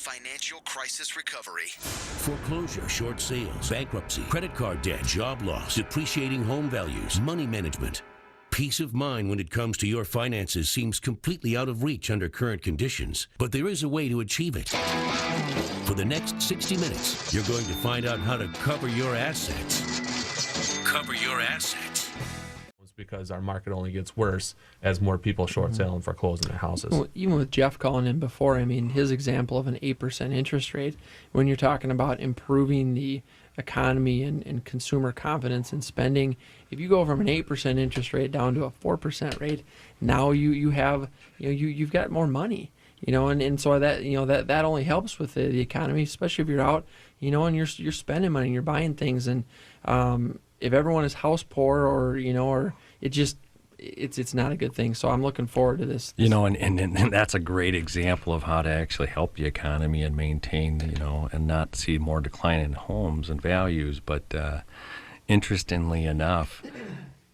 financial crisis recovery. Foreclosure, short sales, bankruptcy, credit card debt, job loss, depreciating home values, money management. Peace of mind when it comes to your finances seems completely out of reach under current conditions, but there is a way to achieve it. For the next 60 minutes, you're going to find out how to cover your assets. Cover your assets. Because our market only gets worse as more people short sale and foreclose in their houses. Well, even with Jeff calling in before, I mean, his example of an 8% interest rate, when you're talking about improving the economy and consumer confidence and spending, if you go from an 8% interest rate down to a 4% rate, now you've got more money, and so that only helps with the economy, especially if you're out, and you're spending money and you're buying things, and if everyone is house poor or it's not a good thing. So I'm looking forward to this. And that's a great example of how to actually help the economy and maintain, and not see more decline in homes and values. But interestingly enough,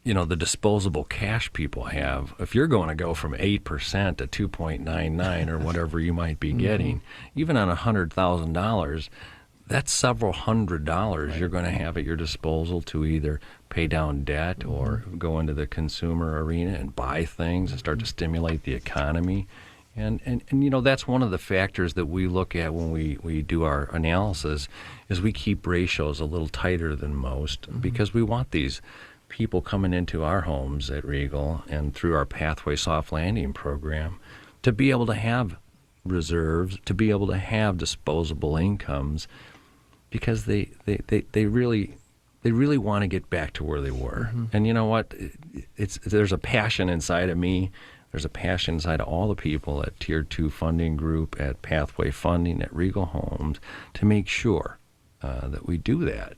the disposable cash people have, if you're going to go from 8% to 2.99 or whatever you might be getting, even on $100,000, that's several $100s you're going to have at your disposal to either pay down debt or go into the consumer arena and buy things and start to stimulate the economy. And that's one of the factors that we look at when we do our analysis is we keep ratios a little tighter than most because we want these people coming into our homes at Regal and through our Pathway Soft Landing program to be able to have reserves, to be able to have disposable incomes, because they really want to get back to where they were. And you know what? There's a passion inside of me. There's a passion inside of all the people at Tier 2 Funding Group, at Pathway Funding, at Regal Homes, to make sure that we do that.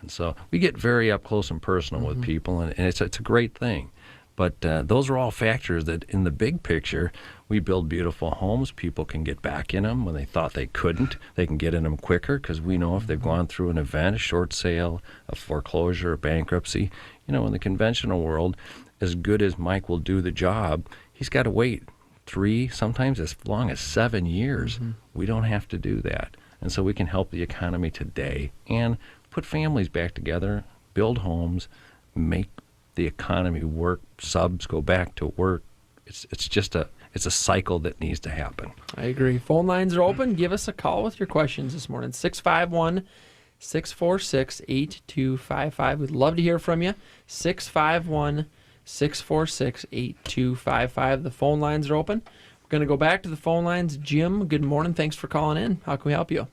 And so we get very up close and personal with people, and it's a great thing. But those are all factors that, in the big picture, we build beautiful homes. People can get back in them when they thought they couldn't. They can get in them quicker because we know if they've gone through an event, a short sale, a foreclosure, a bankruptcy, in the conventional world, as good as Mike will do the job, he's got to wait 3, sometimes as long as 7 years. We don't have to do that. And so we can help the economy today and put families back together, build homes, make the economy work, subs go back to work. It's a cycle that needs to happen. I agree. Phone lines are open. Give us a call with your questions this morning. 651-646-8255. We'd love to hear from you. 651-646-8255. The phone lines are open. We're going to go back to the phone lines. Jim, good morning. Thanks for calling in. How can we help you?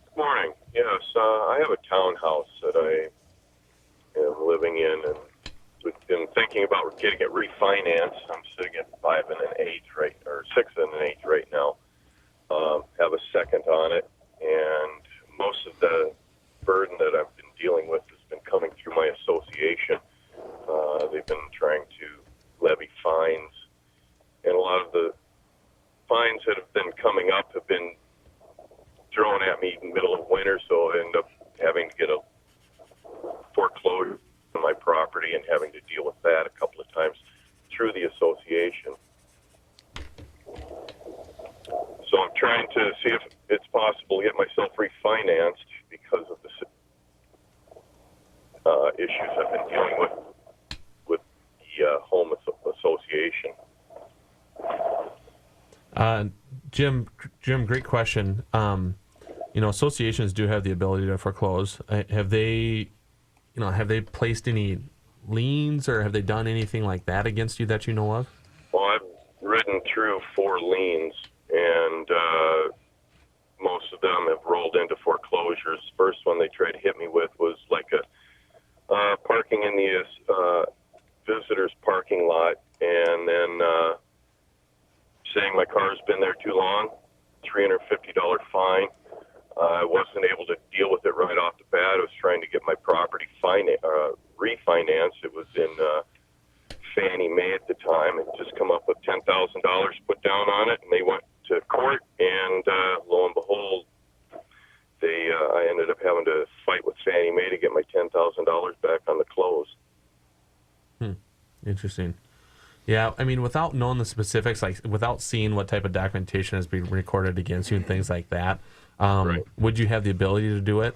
Good morning. Yes, I have a townhouse that I am living in, and we've been thinking about getting it refinanced. I'm sitting at 5 1/8 or 6 1/8 right now. Have a second on it, and most of the burden that I've been dealing with has been coming through my association. They've been trying to levy fines, and a lot of the fines that have been coming up have been thrown at me in the middle of winter, so I end up having to get a foreclosure on my property and having to deal with that a couple of times through the association. So I'm trying to see if it's possible to get myself refinanced because of the issues I've been dealing with the home association. Jim, great question. Associations do have the ability to foreclose. Have they placed any liens, or have they done anything like that against you that you know of? Well, I've ridden through 4 liens, and most of them have rolled into foreclosures. First one they tried to hit me with was like a parking in the visitors parking lot, and then saying my car's been there too long, $350 fine. I wasn't able to deal with it right off the bat. I was trying to get my property refinanced. It was in Fannie Mae at the time. It just come up with $10,000 put down on it, and they went to court, and lo and behold, I ended up having to fight with Fannie Mae to get my $10,000 back on the close. Interesting. Yeah, I mean, without knowing the specifics, like without seeing what type of documentation has been recorded against you and things like that, would you have the ability to do it?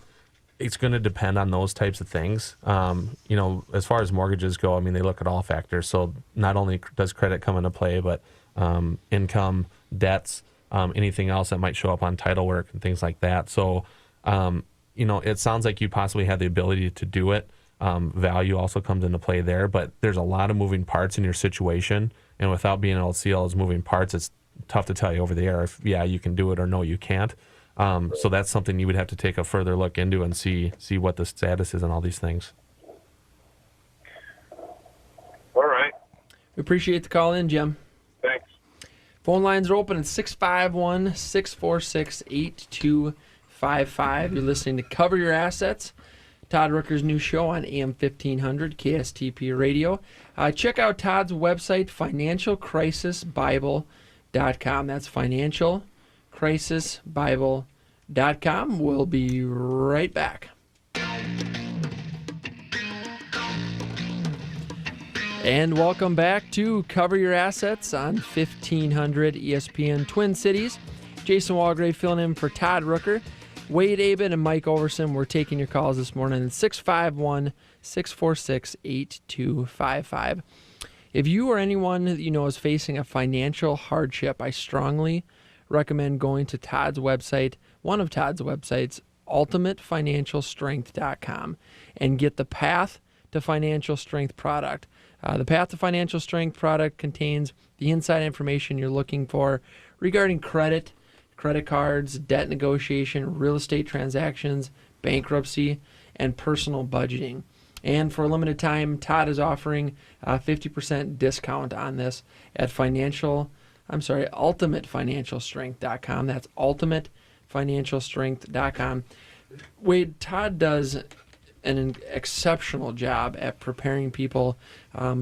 It's going to depend on those types of things. As far as mortgages go, I mean, they look at all factors. So not only does credit come into play, but income, debts, anything else that might show up on title work and things like that. So, it sounds like you possibly have the ability to do it. Value also comes into play there, but there's a lot of moving parts in your situation. And without being able to see all those moving parts, it's tough to tell you over the air if, yeah, you can do it or no, you can't. So that's something you would have to take a further look into and see what the status is on all these things. All right. We appreciate the call in, Jim. Thanks. Phone lines are open at 651-646-8255. You're listening to Cover Your Assets, Todd Rooker's new show on AM 1500 KSTP Radio. Check out Todd's website, financialcrisisbible.com. That's financialcrisisbible.com. We'll be right back. And welcome back to Cover Your Assets on 1500 ESPN Twin Cities. Jason Walgrave filling in for Todd Rooker. Wade Abed and Mike Overson, we're taking your calls this morning at 651-646-8255. If you or anyone that you know is facing a financial hardship, I strongly recommend going to Todd's website, one of Todd's websites, ultimatefinancialstrength.com, and get the Path to Financial Strength product. The Path to Financial Strength product contains the inside information you're looking for regarding credit cards, debt negotiation, real estate transactions, bankruptcy, and personal budgeting. And for a limited time, Todd is offering a 50% discount on this at ultimatefinancialstrength.com. That's ultimatefinancialstrength.com. Wade, Todd does an exceptional job at preparing people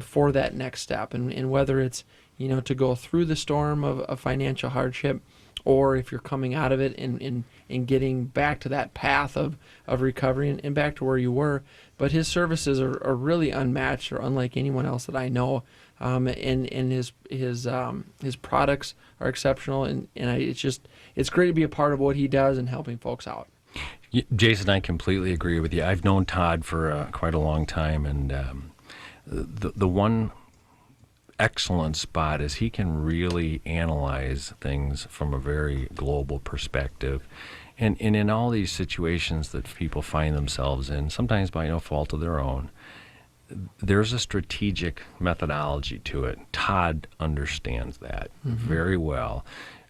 for that next step, and whether it's to go through the storm of financial hardship, or if you're coming out of it and getting back to that path of recovery and back to where you were. But his services are really unmatched or unlike anyone else that I know, and his products are exceptional, and it's great to be a part of what he does and helping folks out. Jason, I completely agree with you. I've known Todd for quite a long time, and the one excellent spot is he can really analyze things from a very global perspective. And in all these situations that people find themselves in, sometimes by no fault of their own, there's a strategic methodology to it. Todd understands that very well.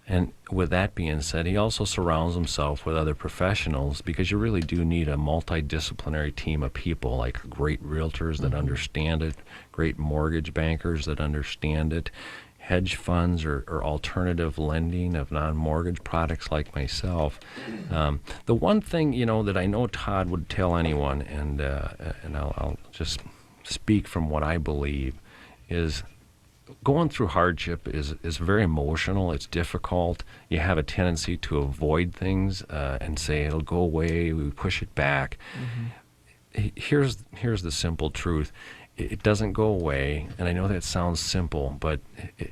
And with that being said, he also surrounds himself with other professionals, because you really do need a multidisciplinary team of people, like great realtors that understand it, great mortgage bankers that understand it, hedge funds or alternative lending of non-mortgage products like myself. The one thing, that I know Todd would tell anyone, and I'll just speak from what I believe, is going through hardship is very emotional. It's difficult. You have a tendency to avoid things and say it'll go away. We push it back. Here's the simple truth. It doesn't go away, and I know that sounds simple, but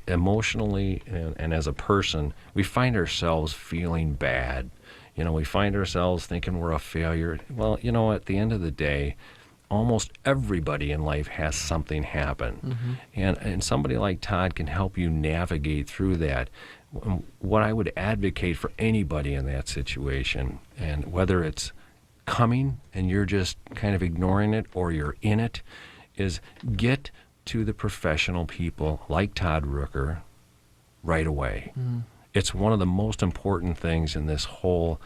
emotionally and as a person, we find ourselves feeling bad. We find ourselves thinking we're a failure. Well, at the end of the day, almost everybody in life has something happen. And somebody like Todd can help you navigate through that. What I would advocate for anybody in that situation, and whether it's coming and you're just kind of ignoring it or you're in it, is get to the professional people like Todd Rooker right away. It's one of the most important things in this whole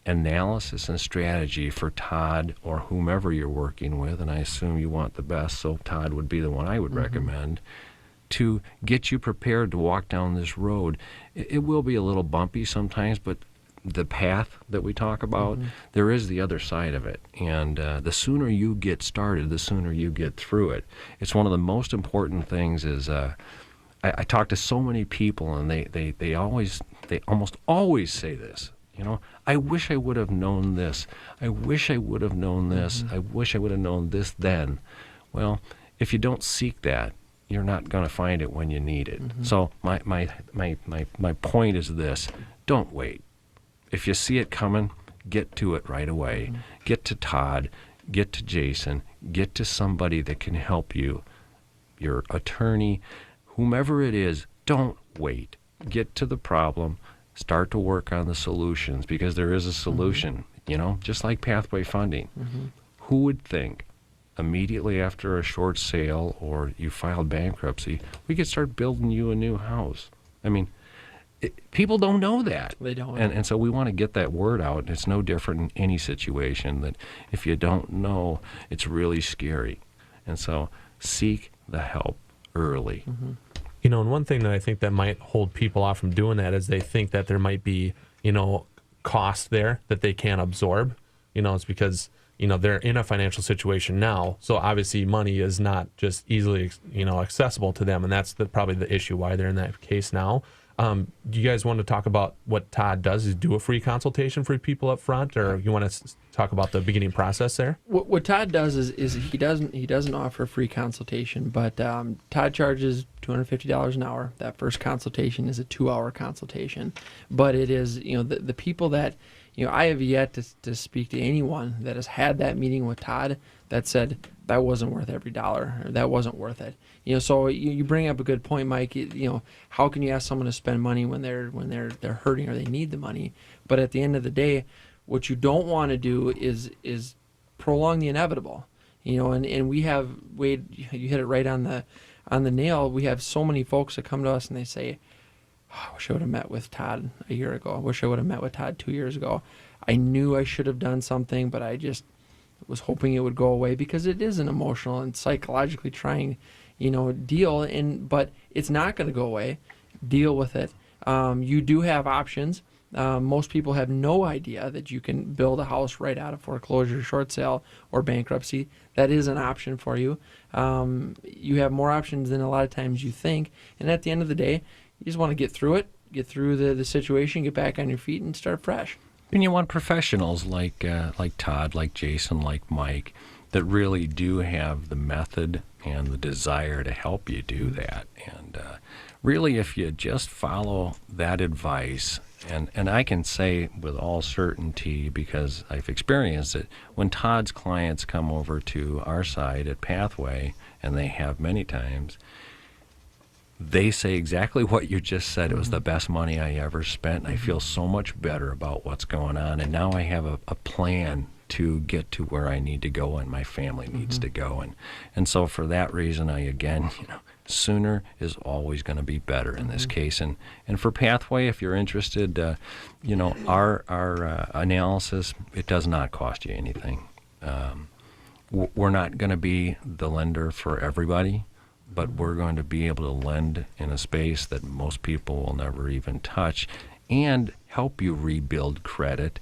analysis and strategy for Todd or whomever you're working with, and I assume you want the best, so Todd would be the one I would recommend, to get you prepared to walk down this road. It will be a little bumpy sometimes, but the path that we talk about, there is the other side of it, and the sooner you get started, the sooner you get through it. It's one of the most important things is I talk to so many people, and they almost always say this, I wish I would have known this. I wish I would have known this. I wish I would have known this then. Well, if you don't seek that, you're not going to find it when you need it. So my point is this: don't wait. If you see it coming, get to it right away. Get to Todd, get to Jason, get to somebody that can help you, your attorney, whomever it is. Don't wait. Get to the problem, start to work on the solutions, because there is a solution, just like Pathway funding. Who would think immediately after a short sale or you filed bankruptcy, we could start building you a new house? I mean, people don't know that. They don't. And so we want to get that word out. And it's no different in any situation, that if you don't know, it's really scary. And so seek the help early. And one thing that I think that might hold people off from doing that is they think that there might be, cost there that they can't absorb. It's because, they're in a financial situation now. So obviously money is not just easily, accessible to them. And that's probably the issue why they're in that case now. Do you guys want to talk about what Todd does? Is do a free consultation for people up front, or you want to talk about the beginning process there? What Todd does is he doesn't offer free consultation, but Todd charges $250 an hour. That first consultation is a 2-hour consultation, but it is the people that I have yet to speak to anyone that has had that meeting with Todd that said that wasn't worth every dollar, or that wasn't worth it. So you bring up a good point, Mike. How can you ask someone to spend money when they're hurting or they need the money? But at the end of the day, what you don't want to do is prolong the inevitable. And we have, Wade, you hit it right on the nail. We have so many folks that come to us and they say, I wish I would have met with Todd a year ago. I wish I would have met with Todd 2 years ago. I knew I should have done something, but I just was hoping it would go away, because it is an emotional and psychologically trying, deal. But it's not going to go away. Deal with it. You do have options. Most people have no idea that you can build a house right out of foreclosure, short sale, or bankruptcy. That is an option for you. You have more options than a lot of times you think. And at the end of the day, you just want to get through it, get through the situation, get back on your feet, and start fresh. And you want professionals like Todd, like Jason, like Mike, that really do have the method and the desire to help you do that. And really, if you just follow that advice, and I can say with all certainty, because I've experienced it, when Todd's clients come over to our side at Pathway, and they have many times, they say exactly what you just said. It was the best money I ever spent. And I feel so much better about what's going on. And now I have a plan to get to where I need to go and my family needs to go. And so for that reason, sooner is always going to be better in this case. And for Pathway, if you're interested, our analysis, it does not cost you anything. We're not going to be the lender for everybody, but we're going to be able to lend in a space that most people will never even touch, and help you rebuild credit